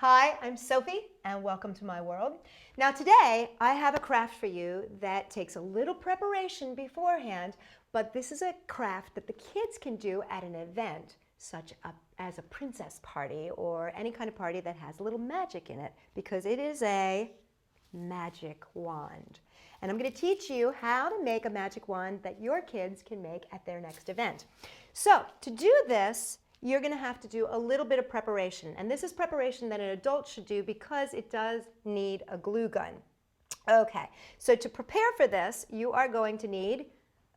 Hi, I'm Sophie, and welcome to my world. Now today, I have a craft for you that takes a little preparation beforehand, but this is a craft that the kids can do at an event, as a princess party or any kind of party that has a little magic in it, because it is a magic wand. And I'm going to teach you how to make a magic wand that your kids can make at their next event. So to do this, you're going to have to do a little bit of preparation. And this is preparation that an adult should do because it does need a glue gun. Okay, so to prepare for this, you are going to need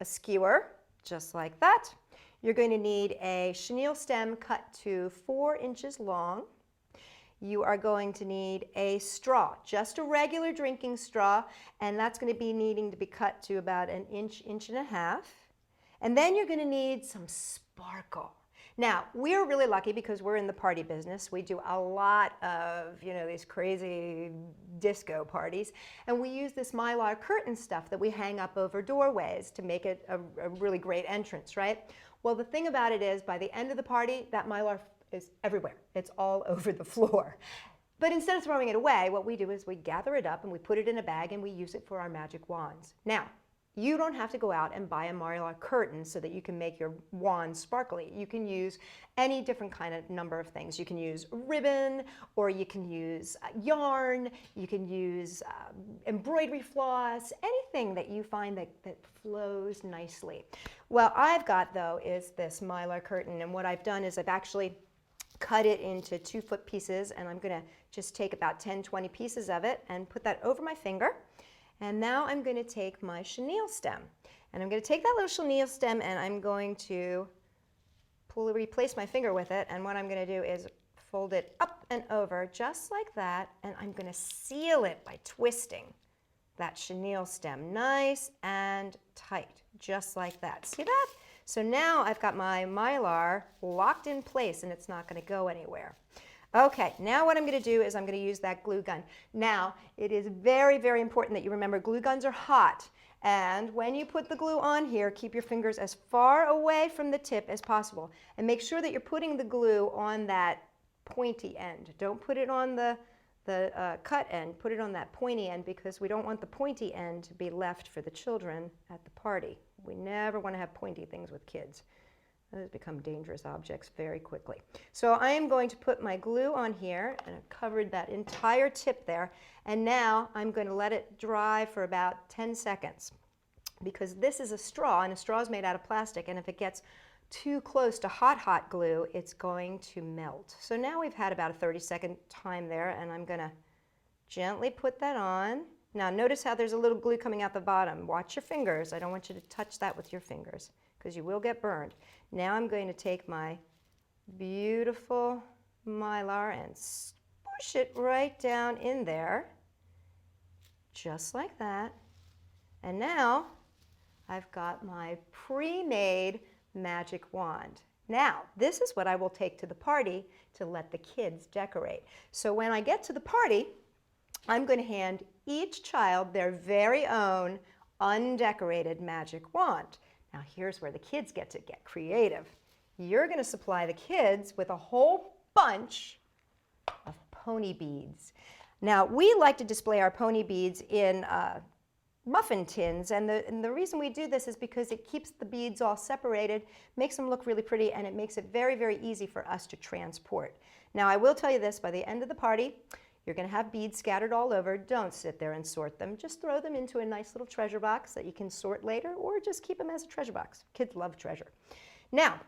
a skewer, just like that. You're going to need a chenille stem cut to 4 inches long. You are going to need a straw, just a regular drinking straw, and that's going to be needing to be cut to about an inch, inch and a half. And then you're going to need some sparkle. Now, we're really lucky because we're in the party business. We do a lot of, these crazy disco parties. And we use this mylar curtain stuff that we hang up over doorways to make it a really great entrance, right? Well, the thing about it is, by the end of the party, that mylar is everywhere. It's all over the floor. But instead of throwing it away, what we do is we gather it up and we put it in a bag and we use it for our magic wands. Now, you don't have to go out and buy a mylar curtain so that you can make your wand sparkly. You can use any different kind of number of things. You can use ribbon, or you can use yarn, you can use embroidery floss, anything that you find that flows nicely. Well, I've got, though, is this mylar curtain, and what I've done is I've actually cut it into 2-foot pieces, and I'm going to just take about 10-20 pieces of it and put that over my finger. And now I'm going to take my chenille stem, and I'm going to take that little chenille stem and I'm going to replace my finger with it, and what I'm going to do is fold it up and over just like that, and I'm going to seal it by twisting that chenille stem nice and tight, just like that. See that? So now I've got my mylar locked in place and it's not going to go anywhere. Okay, now what I'm going to do is I'm going to use that glue gun. Now, it is very, very important that you remember glue guns are hot. And when you put the glue on here, keep your fingers as far away from the tip as possible. And make sure that you're putting the glue on that pointy end. Don't put it on the cut end. Put it on that pointy end, because we don't want the pointy end to be left for the children at the party. We never want to have pointy things with kids. Those become dangerous objects very quickly. So I am going to put my glue on here, and I've covered that entire tip there. And now I'm going to let it dry for about 10 seconds. Because this is a straw, and a straw is made out of plastic, and if it gets too close to hot glue, it's going to melt. So now we've had about a 30-second time there, and I'm going to gently put that on. Now notice how there's a little glue coming out the bottom. Watch your fingers. I don't want you to touch that with your fingers, because you will get burned. Now I'm going to take my beautiful mylar and squish it right down in there, just like that. And now I've got my pre-made magic wand. Now, this is what I will take to the party to let the kids decorate. So when I get to the party, I'm going to hand each child their very own undecorated magic wand. Now here's where the kids get to get creative. You're going to supply the kids with a whole bunch of pony beads. Now we like to display our pony beads in muffin tins, and the reason we do this is because it keeps the beads all separated, makes them look really pretty, and it makes it very, very easy for us to transport. Now I will tell you this, by the end of the party, you're going to have beads scattered all over. Don't sit there and sort them. Just throw them into a nice little treasure box that you can sort later, or just keep them as a treasure box. Kids love treasure. Now,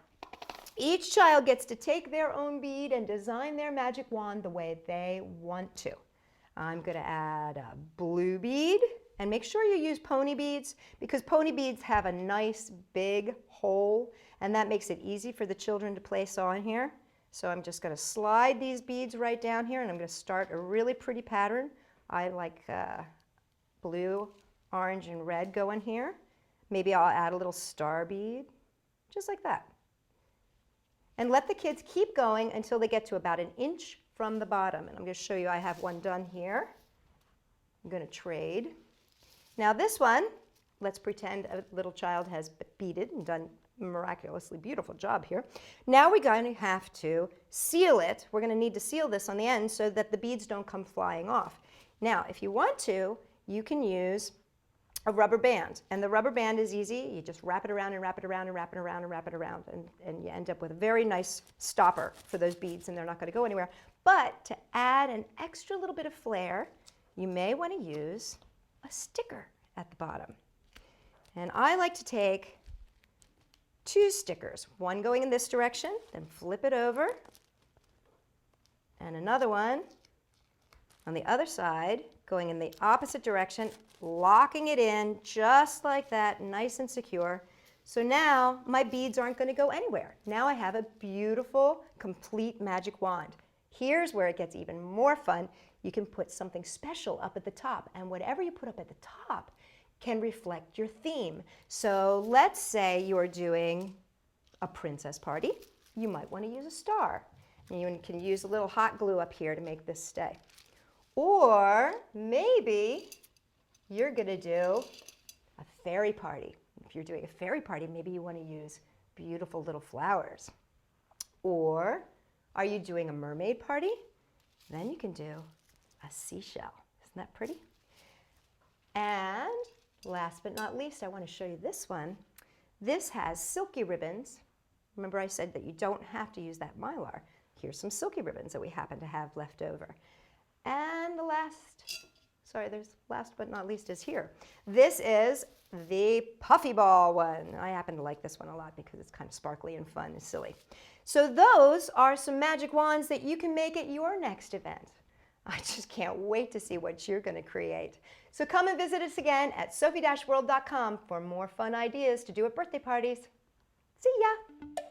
each child gets to take their own bead and design their magic wand the way they want to. I'm going to add a blue bead, and make sure you use pony beads, because pony beads have a nice big hole, and that makes it easy for the children to place on here. So I'm just going to slide these beads right down here, and I'm going to start a really pretty pattern. I like blue, orange, and red going here. Maybe I'll add a little star bead, just like that. And let the kids keep going until they get to about an inch from the bottom. And I'm going to show you, I have one done here. I'm going to trade. Now this one, let's pretend a little child has beaded and done miraculously beautiful job here. Now we're going to have to seal it. We're going to need to seal this on the end so that the beads don't come flying off. Now, if you want to, you can use a rubber band. And the rubber band is easy. You just wrap it around and wrap it around and wrap it around and wrap it around. And you end up with a very nice stopper for those beads, and they're not going to go anywhere. But to add an extra little bit of flair, you may want to use a sticker at the bottom. And I like to take 2 stickers, one going in this direction, then flip it over, and another one on the other side going in the opposite direction, locking it in just like that, nice and secure. So now my beads aren't going to go anywhere. Now I have a beautiful, complete magic wand. Here's where it gets even more fun. You can put something special up at the top, and whatever you put up at the top can reflect your theme. So let's say you're doing a princess party. You might want to use a star. And you can use a little hot glue up here to make this stay. Or maybe you're going to do a fairy party. If you're doing a fairy party, maybe you want to use beautiful little flowers. Or are you doing a mermaid party? Then you can do a seashell. Isn't that pretty? And last but not least, I want to show you this one. This has silky ribbons. Remember I said that you don't have to use that mylar. Here's some silky ribbons that we happen to have left over. And the last but not least is here. This is the puffy ball one. I happen to like this one a lot because it's kind of sparkly and fun and silly. So those are some magic wands that you can make at your next event. I just can't wait to see what you're going to create. So come and visit us again at sophie-world.com for more fun ideas to do at birthday parties. See ya!